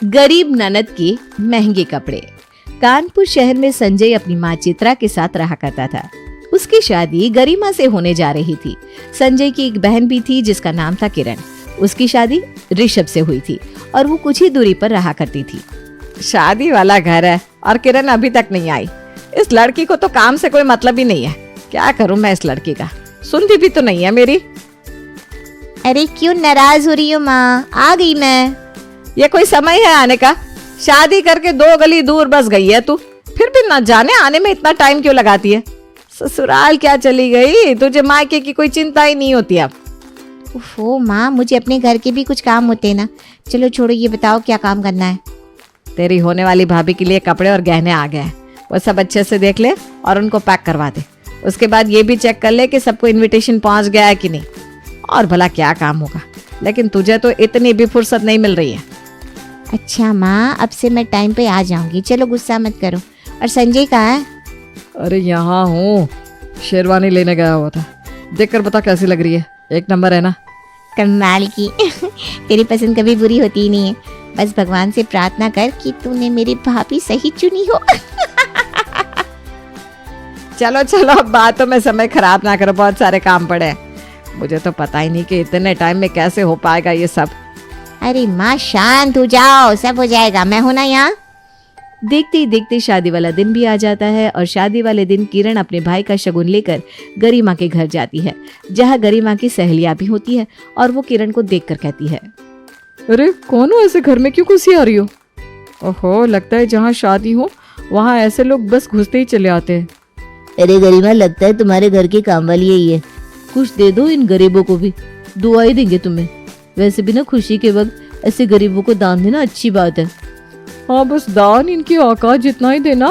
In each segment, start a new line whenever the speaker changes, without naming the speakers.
गरीब ननद के महंगे कपड़े। कानपुर शहर में संजय अपनी माँ चित्रा के साथ रहा करता था। उसकी शादी गरिमा से होने जा रही थी। संजय की एक बहन भी थी जिसका नाम था किरण। उसकी शादी ऋषभ से हुई थी और वो कुछ ही दूरी पर रहा करती थी।
शादी वाला घर है और किरण अभी तक नहीं आई। इस लड़की को तो काम से कोई मतलब ही नहीं है। क्या करूं मैं इस लड़की का, सुनती भी तो नहीं है मेरी।
अरे क्यों नाराज हो रही हो माँ, आ गई मैं।
ये कोई समय है आने का? शादी करके 2 गली दूर बस गई है तू, फिर भी न जाने आने में इतना टाइम क्यों लगाती है। ससुराल क्या चली गई, तुझे मायके की कोई चिंता ही नहीं होती अब।
ओहो माँ, मुझे अपने घर के भी कुछ काम होते हैं ना। चलो छोड़ो, ये बताओ क्या काम करना है।
तेरी होने वाली भाभी के लिए कपड़े और गहने आ गए हैं, वो सब अच्छे से देख ले और उनको पैक करवा दे। उसके बाद ये भी चेक कर ले कि सबको इनविटेशन पहुंच गया है कि नहीं। और भला क्या काम होगा, लेकिन तुझे तो इतनी भी फुर्सत नहीं मिल रही है।
अच्छा माँ, अब से मैं टाइम पे आ जाऊंगी। चलो गुस्सा मत करो। और संजय कहाँ है?
अरे यहाँ हूँ, शेरवानी लेने गया हुआ था। देखकर बता कैसी लग रही है, एक नंबर है ना।
कमाल की तेरी पसंद कभी बुरी होती ही नहीं है। बस भगवान से प्रार्थना कर कि तूने मेरी भाभी सही चुनी हो।
चलो चलो, अब बातों में समय खराब ना करो, बहुत सारे काम पड़े हैं। मुझे तो पता ही नहीं कि इतने टाइम में कैसे हो पाएगा ये सब।
अरे माँ शांत हो जाओ, सब हो जाएगा, मैं हूं ना यहाँ।
देखते ही देखते शादी वाला दिन भी आ जाता है और शादी वाले दिन किरण अपने भाई का शगुन लेकर गरिमा के घर जाती है, जहाँ गरिमा की सहेलियां भी होती है और वो किरण को देखकर कहती है,
अरे कौन हो, ऐसे घर में क्यों घुसी आ रही हो? ओहो, लगता है जहाँ शादी हो वहाँ ऐसे लोग बस घुसते ही चले आते हैं।
अरे गरिमा, लगता है तुम्हारे घर की काम वाली यही है। कुछ दे दो इन गरीबों को भी, दुआ ही देंगे तुम्हें। वैसे भी ना खुशी के वक्त ऐसे गरीबों को दान देना अच्छी बात है।
हाँ, बस दान इनकी औकात जितना ही देना,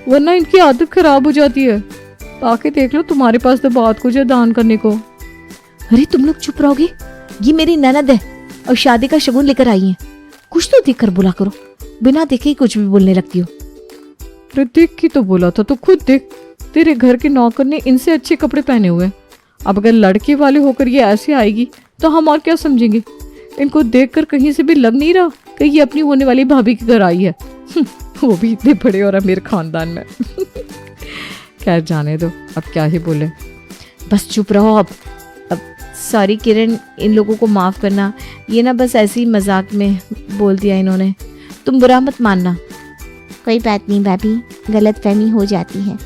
वरना इनकी आदत खराब हो जाती है। ताकि देख लो, तुम्हारे पास तो बहुत कुछ है दान करने को।
अरे तुम लोग चुप रहोगे? ये मेरी ननद है और शादी का शगुन लेकर आई है। कुछ तो देख कर बोला करो, बिना देखे ही कुछ भी बोलने लगती हो।
अरे देख की तो बोला था, तो खुद देख, तेरे घर के नौकर ने इनसे अच्छे कपड़े पहने हुए हैं। अब अगर लड़के वाले होकर ये ऐसे आएगी तो हम और क्या समझेंगे। इनको देखकर कहीं से भी लग नहीं रहा कि ये अपनी होने वाली भाभी के घर आई है। वो भी इतने बड़े और अमीर खानदान में। खैर जाने दो, अब क्या ही बोले।
बस चुप रहो अब। सॉरी किरण, इन लोगों को माफ करना, ये ना बस ऐसे ही मजाक में बोल दिया इन्होंने, तुम बुरा मत मानना।
कोई बात नहीं भाभी, गलतफहमी हो जाती है।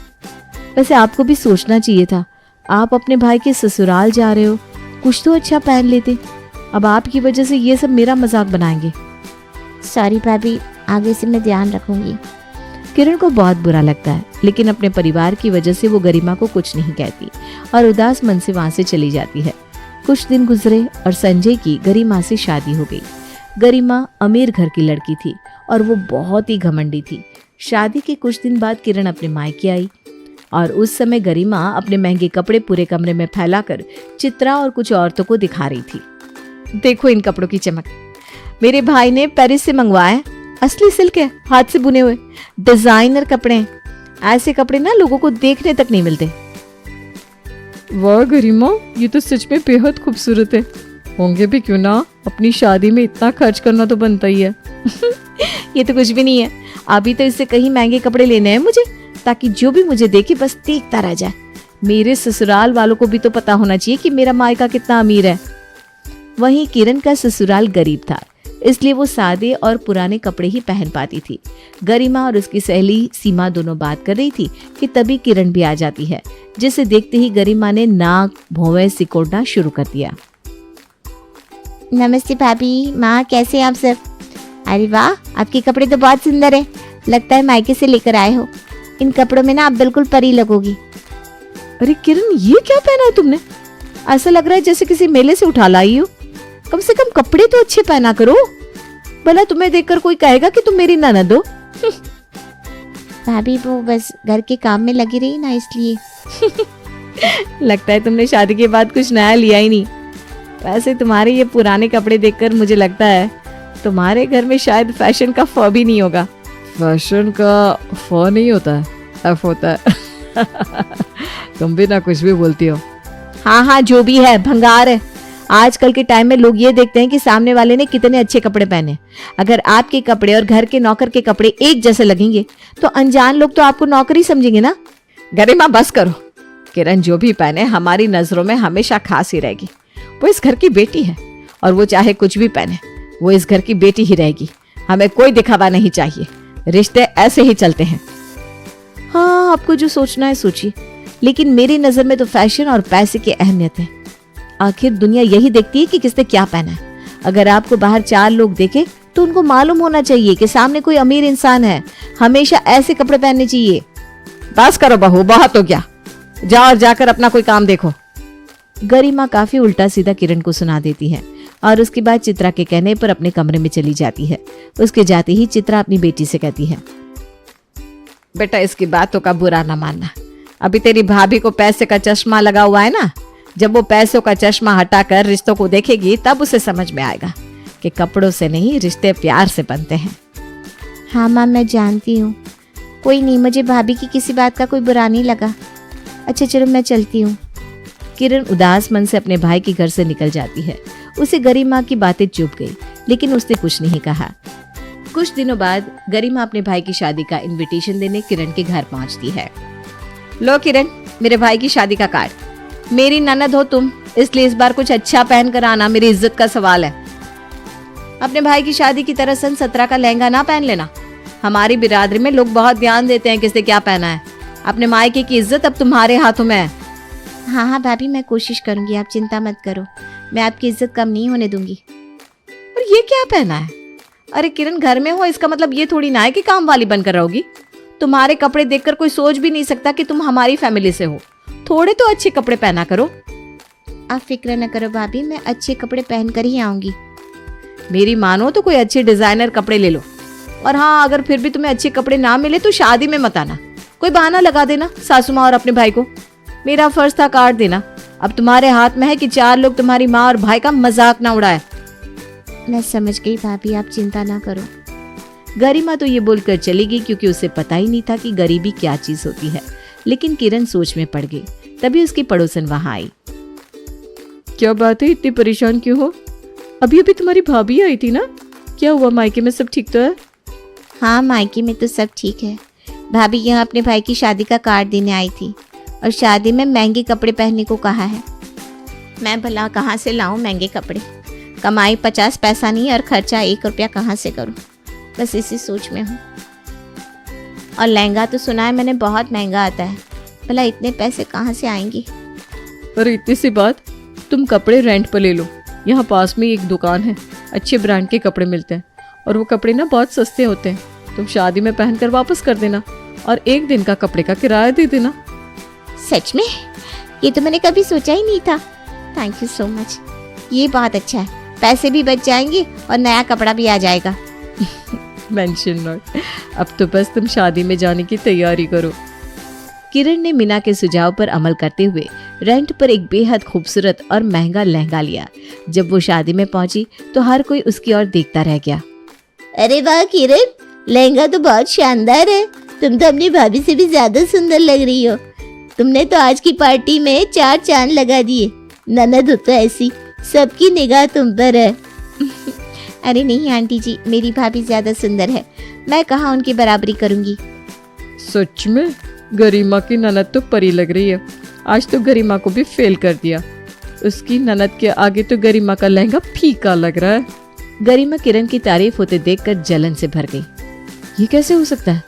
वैसे आपको भी सोचना चाहिए था, आप अपने भाई के ससुराल जा रहे हो, कुछ तो अच्छा पहन लेते। अब आपकी वजह से ये सब मेरा मजाक बनाएंगे।
सॉरी भाभी, आगे से मैं ध्यान रखूंगी।
किरण को बहुत बुरा लगता है, लेकिन अपने परिवार की वजह से वो गरिमा को कुछ नहीं कहती और उदास मन से वहां से चली जाती है। कुछ दिन गुजरे और संजय की गरिमा से शादी हो गई। गरिमा अमीर घर की लड़की थी और वो बहुत ही घमंडी थी। शादी के कुछ दिन बाद किरण अपने मायके आई और उस समय गरिमा अपने महंगे कपड़े पूरे कमरे में फैलाकर चित्रा और कुछ औरतों को दिखा रही थी। देखो इन कपड़ों की चमक, मेरे भाई ने पेरिस से मंगवाए, असली सिल्क है, हाथ से बुने हुए डिजाइनर कपड़े हैं। ऐसे कपड़े ना लोगों को देखने तक नहीं मिलते।
वाह गरिमा, ये तो सच में बेहद खूबसूरत है। होंगे भी क्यों ना, अपनी शादी में इतना खर्च करना तो बनता ही है।
ये तो कुछ भी नहीं है, अभी तो इससे कहीं महंगे कपड़े लेने हैं मुझे, ताकि जो भी मुझे देखे बस देखता रह जाए। मेरे ससुराल वालों को भी तो पता होना चाहिए कि मेरा मायका कितना अमीर है। वहीं किरण का ससुराल गरीब था, इसलिए वो सादे और पुराने कपड़े ही पहन पाती थी। गरिमा और उसकी सहेली सीमा दोनों बात कर रही थी कि तभी किरण भी आ जाती है, जिसे देखते ही गरिमा ने नाक भौवें सिकोड़ना शुरू कर दिया।
नमस्ते भाभी, माँ कैसे हैं आप सब? अरे वाह, आपके कपड़े तो बहुत सुंदर है, लगता है मायके से लेकर आए हो। इन कपड़ों में ना आप बिल्कुल परी लगोगी।
अरे किरण, ये क्या पहना है तुमने? ऐसा लग रहा है जैसे किसी मेले से उठा लाई हो। कम से कम कपड़े तो अच्छे पहना करो, भला तुम्हें देखकर कोई कहेगा कि तुम मेरी ननद हो।
भाभी वो बस घर के काम में लगी रही ना, इसलिए।
लगता है तुमने शादी के बाद कुछ नया लिया ही नहीं। वैसे तुम्हारे ये पुराने कपड़े देखकर मुझे लगता है तुम्हारे घर में शायद फैशन का फ भी नहीं होगा।
फैशन का फ नहीं होता है, एफ होता है। तुम भी ना कुछ भी बोलती हो।
हाँ हाँ, जो भी है भंगार है। आजकल के टाइम में लोग ये देखते हैं कि सामने वाले ने कितने अच्छे कपड़े पहने। अगर आपके कपड़े और घर के नौकर के कपड़े एक जैसे लगेंगे तो अनजान लोग तो आपको नौकर ही समझेंगे ना।
गरिमा बस करो। किरण जो भी पहने हमारी नजरों में हमेशा खास ही रहेगी। वो इस घर की बेटी है और वो चाहे कुछ भी पहने, वो इस घर की बेटी ही रहेगी। हमें कोई दिखावा नहीं चाहिए, रिश्ते ऐसे ही चलते हैं।
हाँ, आपको जो सोचना है सोचिए, लेकिन मेरी नजर में तो फैशन और पैसे की अहमियत है। आखिर दुनिया यही देखती है कि किसने क्या पहना है। अगर आपको बाहर 4 लोग देखे तो उनको मालूम होना चाहिए कि सामने कोई अमीर इंसान है। हमेशा ऐसे कपड़े पहनने चाहिए।
बस करो बहू, बहुत हो गया। जाओ और जाकर अपना कोई काम देखो।
गरिमा काफी उल्टा सीधा किरण को सुना देती है और उसके बाद चित्रा के कहने पर अपने कमरे में चली जाती है। उसके जाते ही चित्रा अपनी बेटी से कहती है,
बेटा इसकी बातों का बुरा ना मानना। अभी तेरी भाभी को पैसे का चश्मा लगा हुआ है ना, जब वो पैसों का चश्मा हटाकर रिश्तों को देखेगी तब उसे समझ में आएगा कि कपड़ों से नहीं, रिश्ते प्यार से बनते हैं।
हाँ माँ, मैं जानती हूँ। कोई नहीं, मुझे भाभी की किसी बात का कोई बुरा नहीं लगा। अच्छा चलो मैं चलती हूँ।
किरण उदास मन से अपने भाई के घर से निकल जाती है। उसे गरिमा की बातें चुभ गई, लेकिन उसने कुछ नहीं कहा। कुछ दिनों बाद गरिमा अपने भाई की शादी का इनविटेशन देने किरण के घर पहुंचती है।
लो किरण, मेरे भाई की शादी का कार्ड। मेरी ननद हो तुम, इसलिए इस बार कुछ अच्छा पहन कर आना, मेरी इज्जत का सवाल है। अपने भाई की शादी की तरह सन 17 का लहंगा ना पहन लेना। हमारी बिरादरी में लोग बहुत ध्यान देते हैं किसने क्या पहना है। अपने मायके की इज्जत अब तुम्हारे हाथों में है।
हाँ हाँ भाभी, मैं कोशिश करूंगी, आप चिंता मत करो। मैं आपकी इज्जत कम नहीं होने दूंगी।
और ये क्या पहना है? अरे किरण, घर में हो इसका मतलब ये थोड़ी ना है कि काम वाली बनकर रहोगी। तुम्हारे कपड़े देखकर कोई सोच भी नहीं सकता कि तुम हमारी फैमिली से हो। थोड़े तो अच्छे कपड़े पहना करो।
आप फिक्र न करो भाभी, मैं अच्छे कपड़े पहन कर ही आऊंगी।
मेरी मानो तो कोई अच्छे डिजाइनर कपड़े ले लो। और हाँ, अगर फिर भी तुम्हें अच्छे कपड़े ना मिले तो शादी में मत आना। कोई बहाना लगा देना सासू माँ और अपने भाई को। मेरा फर्ज था कार्ड देना। अब तुम्हारे हाथ में है कि 4 लोग तुम्हारी माँ और भाई का मजाक ना उड़ाए।
मैं समझ गई भाभी, आप चिंता ना करो।
गरिमा तो ये बोलकर चली गई क्योंकि उसे पता ही नहीं था कि गरीबी क्या चीज होती है। लेकिन किरण सोच में पड़ गई। तभी उसकी पड़ोसन वहां आई।
क्या बात है, इतनी परेशान क्यों हो? अभी अभी तुम्हारी भाभी आई थी ना, क्या हुआ? मायके में सब ठीक तो है?
हाँ, मायके में तो सब ठीक है। भाभी यहाँ अपने भाई की शादी का कार्ड देने आई थी और शादी में महंगे कपड़े पहनने को कहा है। मैं भला कहाँ से लाऊं महंगे कपड़े? कमाई 50 पैसा नहीं और खर्चा 1 रुपया कहाँ से करूं? बस इसी सोच में हूँ। और लहंगा तो सुना है मैंने बहुत महंगा आता है। भला इतने पैसे कहाँ से आएंगे?
अरे इतनी सी बात, तुम कपड़े रेंट पर ले लो। यहाँ पास में एक दुकान है, अच्छे ब्रांड के कपड़े मिलते हैं और वो कपड़े ना बहुत सस्ते होते हैं। तुम शादी में पहनकर वापस कर देना और 1 दिन का कपड़े का किराया दे देना।
सच में? ये तो मैंने कभी सोचा ही नहीं था। थैंक यू सो मच, ये बहुत अच्छा है। पैसे भी बच जाएंगे और नया कपड़ा भी आ जाएगा।
Mention note. अब तो बस तुम शादी में जाने की तैयारी करो।
किरण ने मीना के सुझाव पर अमल करते हुए रेंट पर एक बेहद खूबसूरत और महंगा लहंगा लिया। जब वो शादी में पहुंची तो हर कोई उसकी ओर देखता रह गया।
अरे वाह किरण, लहंगा तो बहुत शानदार है। तुम तो अपनी भाभी से भी ज्यादा सुंदर लग रही हो। तुमने तो आज की पार्टी में 4 चांद लगा दिए। ननद हो तो ऐसी, सबकी निगाह तुम पर है। अरे नहीं आंटी जी, मेरी भाभी ज्यादा सुंदर है। मैं कहाँ उनकी बराबरी करूंगी।
सच में गरिमा की ननद तो परी लग रही है। आज तो गरिमा को भी फेल कर दिया। उसकी ननद के आगे तो गरिमा का लहंगा फीका लग रहा है।
गरिमा किरण की तारीफ होते देखकर जलन से भर गई। ये कैसे हो सकता है?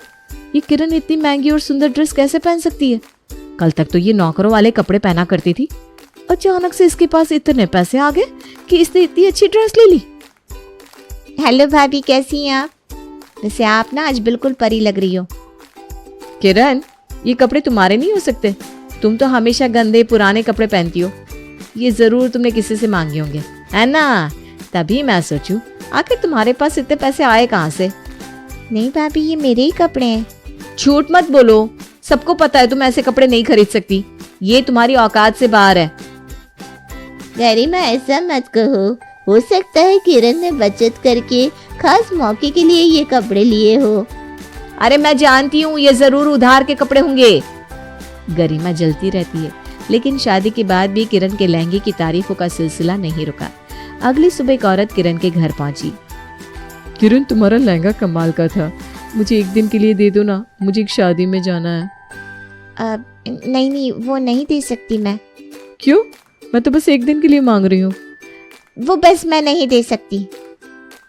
ये किरण इतनी महंगी और सुंदर ड्रेस कैसे पहन सकती है? कल तक तो ये नौकरों वाले कपड़े पहना करती थी। अचानक से इसके पास इतने पैसे आ गए कि इसने इतनी अच्छी ड्रेस ले ली।
हेलो भाभी, कैसी हैं आप? वैसे आप ना आज बिल्कुल परी लग रही हो।
किरण, ये कपड़े तुम्हारे नहीं हो सकते। तुम तो हमेशा गंदे पुराने कपड़े पहनती हो। ये जरूर तुमने किसी से मांगे होंगे, है ना? तभी मैं सोचूं आखिर तुम्हारे पास इतने पैसे आए कहाँ से?
नहीं भाभी, ये मेरे ही कपड़े हैं।
झूठ मत बोलो, सबको पता है तुम ऐसे कपड़े नहीं खरीद सकती। ये तुम्हारी औकात से बाहर है।
गरिमा, ऐसा मत कहो। हो सकता है किरण ने बचत करके खास मौके के लिए ये कपड़े लिए हो।
अरे मैं जानती हूँ, ये जरूर उधार के कपड़े होंगे। गरिमा जलती रहती है। लेकिन शादी के बाद भी किरण के लहंगे की तारीफों का सिलसिला नहीं रुका। अगली सुबह एक औरत किरण के घर पहुंची।
किरण, तुम्हारा लहंगा कमाल का था, मुझे एक दिन के लिए दे दो ना, मुझे एक शादी में जाना है।
नहीं, वो नहीं दे सकती मैं।
क्यों? मैं तो बस एक दिन के लिए मांग रही हूँ।
वो बस मैं नहीं दे सकती।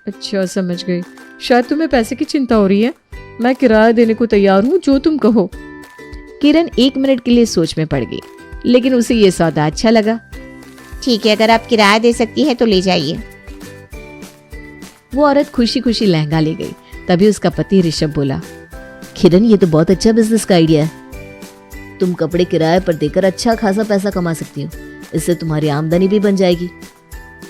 अच्छा, समझ गई। शायद तुम्हें पैसे की चिंता हो रही है। मैं किराया देने को तैयार हूँ, जो तुम कहो।
किरण 1 मिनट के लिए सोच में पड़ गई, लेकिन उसे ये सौदा अच्छा लगा।
ठीक है, अगर आप किराया दे सकती है तो ले जाइए।
वो औरत खुशी खुशी लहंगा ले गई। तभी उसका पति ऋषभ बोला,
किरण, ये तो बहुत अच्छा बिजनेस का आइडिया है। तुम कपड़े किराए पर देकर अच्छा खासा पैसा कमा सकती हो। इससे तुम्हारी आमदनी भी बन जाएगी।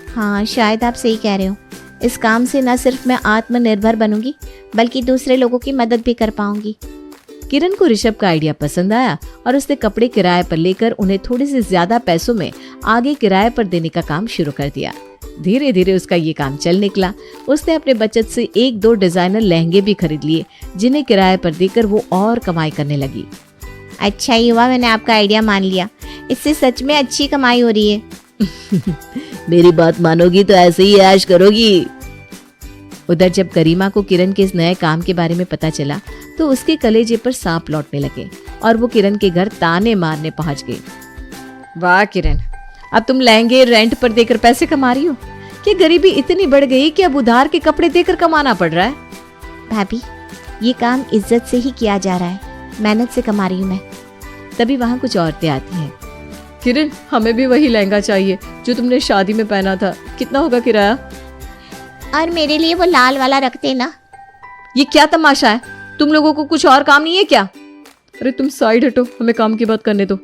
हाँ, शायद आप सही कह रहे हो। इस काम से न सिर्फ मैं आत्मनिर्भर बनूंगी, बल्कि दूसरे लोगों की मदद भी कर पाऊंगी।
किरण को ऋषभ का आइडिया पसंद आया और उसने कपड़े किराए पर लेकर उन्हें थोड़े से ज्यादा पैसों में आगे किराए पर देने का काम शुरू कर दिया। धीरे धीरे उसका ये काम चल निकला। उसने अपने बचत से 1-2 डिजाइनर लहंगे भी खरीद लिए, जिन्हें किराए पर देकर वो और कमाई करने लगी।
अच्छा ही हुआ मैंने आपका आइडिया मान लिया। इससे सच में अच्छी कमाई हो रही है।
मेरी बात मानोगी तो ऐसे ही ऐश करोगी।
उधर जब गरिमा को किरण के इस नए काम के बारे में पता चला तो उसके कलेजे पर सांप लौटने लगे और वो किरण के घर ताने मारने पहुंच गई। वाह किरण, अब तुम लहंगे रेंट पर देकर पैसे कमा रही हो। कि गरीबी इतनी बढ़ गई कि अब उधार के कपड़े देकर कमाना पड़ रहा है।
भाभी, ये काम इज्जत से ही किया जा रहा है, मेहनत से कमा रही हूँ मैं।
तभी वहाँ कुछ औरतें आती हैं।
किरण, हमें भी वही लहंगा चाहिए जो तुमने शादी में पहना था। कितना होगा किराया?
और मेरे लिए वो लाल वाला रखते ना।
ये क्या तमाशा है? तुम लोगों को कुछ और काम नहीं है क्या?
अरे तुम साइड हटो, हमें काम की बात करने दो।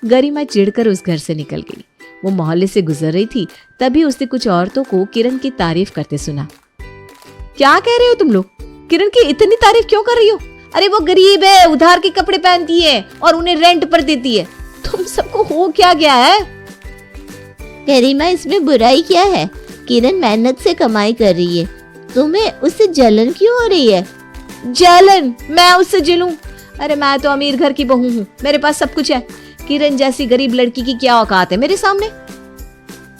गरिमा चिढ़कर उस घर से निकल गई। वो मोहल्ले से गुजर रही थी, तभी उसने कुछ औरतों को किरण की तारीफ करते सुना। क्या कह रहे हो तुम लोग? किरण की इतनी तारीफ क्यों कर रही हो? अरे वो गरीब है, उधार के कपड़े पहनती है और उन्हें रेंट पर देती है। तुम सबको हो क्या गया है?
गरिमा, इसमें बुराई क्या है? किरण मेहनत से कमाई कर रही है, तुम्हें उससे जलन क्यों हो रही है?
जलन? मैं उससे जलूं? अरे मैं तो अमीर घर की बहू हूँ, मेरे पास सब कुछ है। किरण जैसी गरीब लड़की की क्या औकात है मेरे सामने?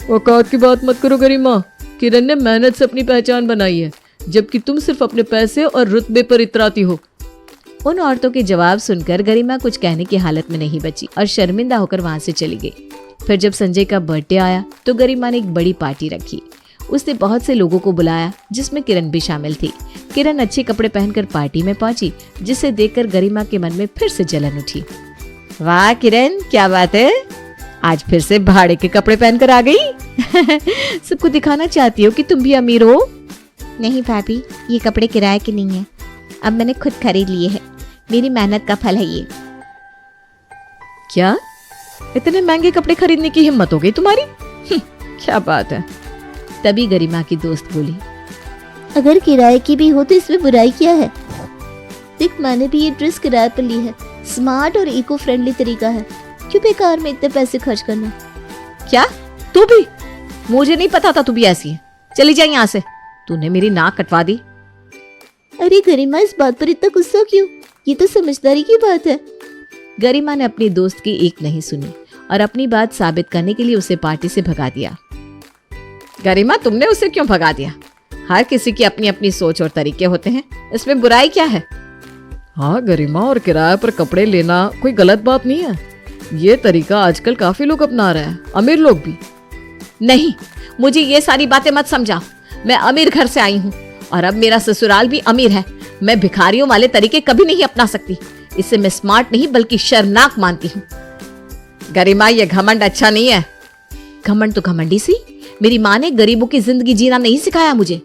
औकात की बात मत करो गरिमा। किरण ने मेहनत से अपनी पहचान बनाई है, जबकि तुम सिर्फ अपने पैसे और रुतबे पर इतराती हो।
उन औरतों के जवाब सुनकर गरिमा कुछ कहने की हालत में नहीं बची और शर्मिंदा होकर वहां से चली गई। फिर जब संजय का बर्थडे आया तो गरिमा ने एक बड़ी पार्टी रखी। उसने बहुत से लोगों को बुलाया, जिसमें किरण भी शामिल थी। किरण अच्छे कपड़े पहनकर पार्टी में पहुंची, जिसे देखकर गरिमा के मन में फिर से जलन उठी। वाह किरण, क्या बात है, आज फिर से भाड़े के कपड़े पहनकर आ गई। सबको दिखाना चाहती हो कि तुम भी अमीर हो?
नहीं भाभी, ये कपड़े किराए के नहीं है, अब मैंने खुद खरीद लिए हैं। मेरी मेहनत का फल है ये।
क्या? इतने महंगे कपड़े खरीदने की हिम्मत हो गई तुम्हारी? क्या बात है। तभी गरिमा की दोस्त बोली,
अगर किराए की भी हो तो इसमें बुराई क्या है? देख, मैंने भी ये ड्रेस किराए पर ली है। स्मार्ट और इको फ्रेंडली तरीका है, क्यों बेकार में इतने पैसे खर्च करना?
क्या? तू भी? मुझे नहीं पता था तू भी ऐसी है। चली जा यहाँ से, तूने मेरी नाक कटवा दी।
अरे गरिमा, इस बात पर इतना गुस्सा क्यों? ये तो समझदारी की बात है।
गरिमा ने अपनी दोस्त की एक नहीं सुनी और अपनी बात साबित करने के लिए उसे पार्टी से भगा दिया। गरिमा, तुमने उसे क्यों भगा दिया? हर किसी की अपनी अपनी सोच और तरीके होते हैं, इसमें बुराई क्या है?
हाँ गरिमा, और किराए पर कपड़े लेना कोई गलत बात नहीं है। ये तरीका आजकल काफी लोग अपना रहे हैं, अमीर लोग भी।
नहीं, मुझे ये सारी बातें मत समझाओ। मैं अमीर घर से आई हूँ और अब मेरा ससुराल भी अमीर है। मैं भिखारियों वाले तरीके कभी नहीं अपना सकती। इसे मैं स्मार्ट नहीं बल्कि शर्मनाक मानती हूँ। गरिमा, ये घमंड अच्छा नहीं है। घमंड तो घमंडी सी, मेरी माँ ने गरीबों की जिंदगी जीना नहीं सिखाया मुझे।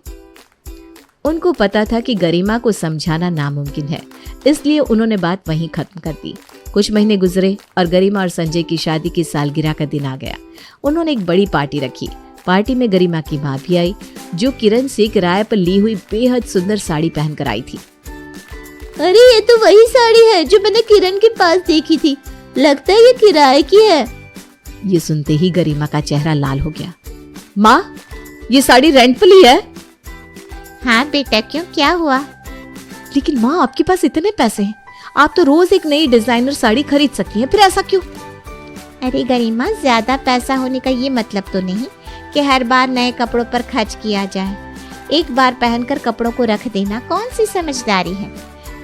उनको पता था कि गरिमा को समझाना नामुमकिन है, इसलिए उन्होंने बात वहीं खत्म कर दी। कुछ महीने गुजरे और गरिमा और संजय की शादी की सालगिरह का दिन आ गया। उन्होंने एक बड़ी पार्टी रखी। पार्टी में गरिमा की माँ भी आई, जो किरण से किराए पर ली हुई बेहद सुंदर साड़ी पहनकर आई थी।
अरे ये तो वही साड़ी है जो मैंने किरण के पास देखी थी। लगता है ये किराए की है।
ये सुनते ही गरिमा का चेहरा लाल हो गया। माँ, ये साड़ी रेंट पर ली है?
हाँ बेटा, क्यों, क्या हुआ?
लेकिन माँ, आपके पास इतने पैसे हैं, आप तो रोज एक नई डिजाइनर साड़ी खरीद सकती हैं, फिर ऐसा क्यों?
अरे गरिमा, ज्यादा पैसा होने का ये मतलब तो नहीं कि हर बार नए कपड़ों पर खर्च किया जाए। एक बार पहनकर कपड़ों को रख देना कौन सी समझदारी है।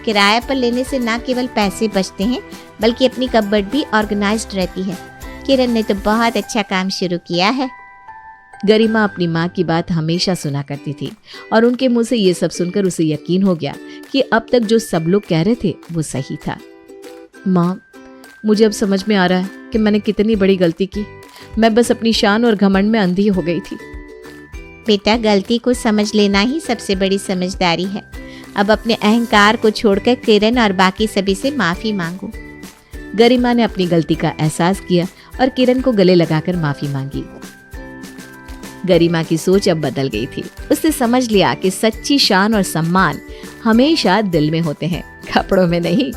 किराए पर लेने से ना केवल पैसे बचते हैं बल्कि अपनी कपबोर्ड भी ऑर्गेनाइज्ड रहती है। किरण ने तो बहुत अच्छा काम शुरू किया है।
गरिमा अपनी माँ की बात हमेशा सुना करती थी और उनके मुंह से ये सब सुनकर उसे यकीन हो गया कि अब तक जो सब लोग कह रहे थे वो सही था। माँ, मुझे अब समझ में आ रहा है कि मैंने कितनी बड़ी गलती की। मैं बस अपनी शान और घमंड में अंधी हो गई थी।
बेटा, गलती को समझ लेना ही सबसे बड़ी समझदारी है। अब अपने अहंकार को छोड़कर किरण और बाकी सभी से माफी मांगो।
गरिमा ने अपनी गलती का एहसास किया और किरण को गले लगाकर माफी मांगी। गरिमा की सोच अब बदल गई थी। उसने समझ लिया कि सच्ची शान और सम्मान हमेशा दिल में होते हैं, कपड़ों में नहीं।